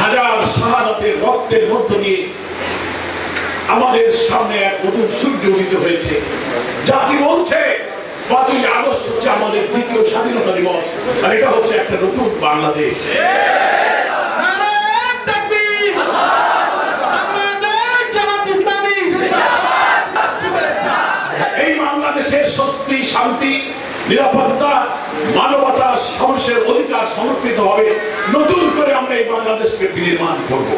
হাজার শাহাদাতের রক্তের মধ্য দিয়ে আমাদের সামনে এক নতুন সূর্য উদিত হয়েছে। জাতি বলছে 5ই আগস্ট হচ্ছে আমাদের দ্বিতীয় স্বাধীনতা দিবস, আর এটা হচ্ছে একটা নতুন বাংলাদেশ। এই বাংলাদেশের স্বস্তি, শান্তি, নিরাপত্তা, মানবতা, মানুষের অধিকার সংরক্ষিত হবে। নতুন করে আমরা এই বাংলাদেশকে বিনির্মাণ করব।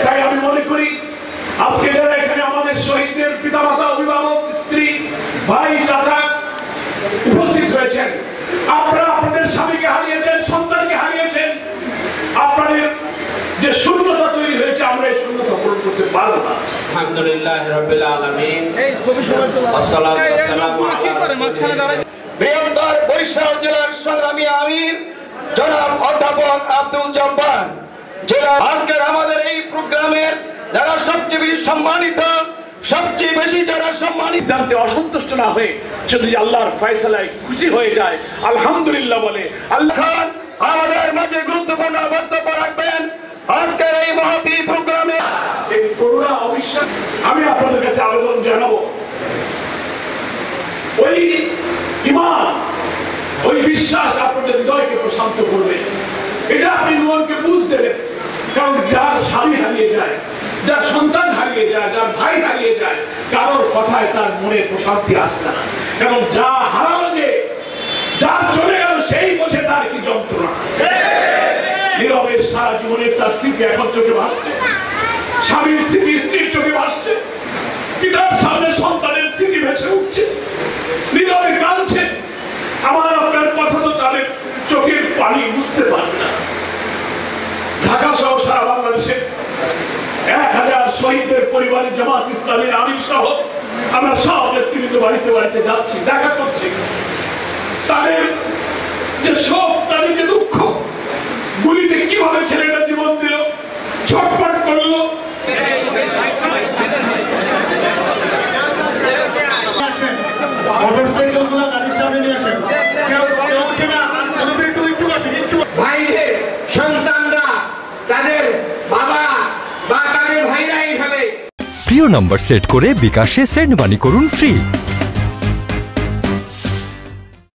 তাই আমি মনে করি আজকে যারা এখানে আমাদের শহীদদের পিতামাতা, অভিভাবক, স্ত্রী, ভাই, চাচা উপস্থিত হয়েছেন, আপনারা আপনাদের স্বামীকে হারিয়েছেন, সন্তানকে হারিয়েছেন। আপনাদের যে শূন্যতা তৈরি হয়েছে, আমরা এই শূন্যতা পূরণ করতে পারবো না। আলহামদুলিল্লাহ রাব্বিল আলামিন। আসসালাতু ওয়াসসালামু আলা বৃহত্তর বরিশাল জেলার সংগ্রামী আমির জনাব অধ্যাপক আব্দুল জব্বার জেলা। আজকের আমাদের এই প্রোগ্রামের যারা সবচেয়ে বেশি সম্মানিত, সবচেয়ে বেশি যারা সম্মানিত, জানতে অসন্তুষ্ট না হয়ে যদি আল্লাহর ফয়সালায় খুশি হয়ে যায়, আলহামদুলিল্লাহ বলে আল্লাহ খান আমাদের মাঝে গুরুত্বপূর্ণ বক্তব্য রাখবেন আজকের এই মহতী প্রোগ্রামে। এই করুণা অবিশ্বাস আমি আপনাদের কাছে আবেদন জানাবো, ওই ঈমান, ওই বিশ্বাস আপনাদের হৃদয়কে প্রশান্ত করবে। এটা আপনি মনকে বুঝতে দেবেন। কারণ যার স্বামী হারিয়ে যায়, যার সন্তান হারিয়ে যায়, যার ভাই হারিয়ে যায়, কারোর কথায় তার মনে প্রশান্তি আসে না। কারণ যা হারালো, যে যার চলে গেল, সেই বোঝে তার কি যন্ত্রণা। নীরবে সারা জীবনের তার স্মৃতি এখন চোখে ভাসছে, স্বামীর স্মৃতি স্ত্রীর চোখে ভাসছে, পিতার সামনে সন্তানের স্মৃতি ভেসে উঠছে, নীরবে কাঁদছে। আমার আপনার কথা তো তাদের চোখের পানি বুঝতে পারবে না। ঢাকা সহ সারা বাংলাদেশে 1000 শহীদদের পরিবারের জামাত ইসলামের আমির সহ আমরা সব নেতৃবৃন্দ বাড়িতে বাড়িতে যাচ্ছি, দেখা করছি। তাদের যে শোক, তাদের যে দুঃখ, গুলিতে কিভাবে ছেলেটা জীবন দিল, ছটফট করলো। ভাইদের সন্তানরা তাদের বাবা বা তাদের ভাইরা এইভাবে প্রিয় নাম্বার সেট করে বিকাশে সেন্ড মানি করুন ফ্রি।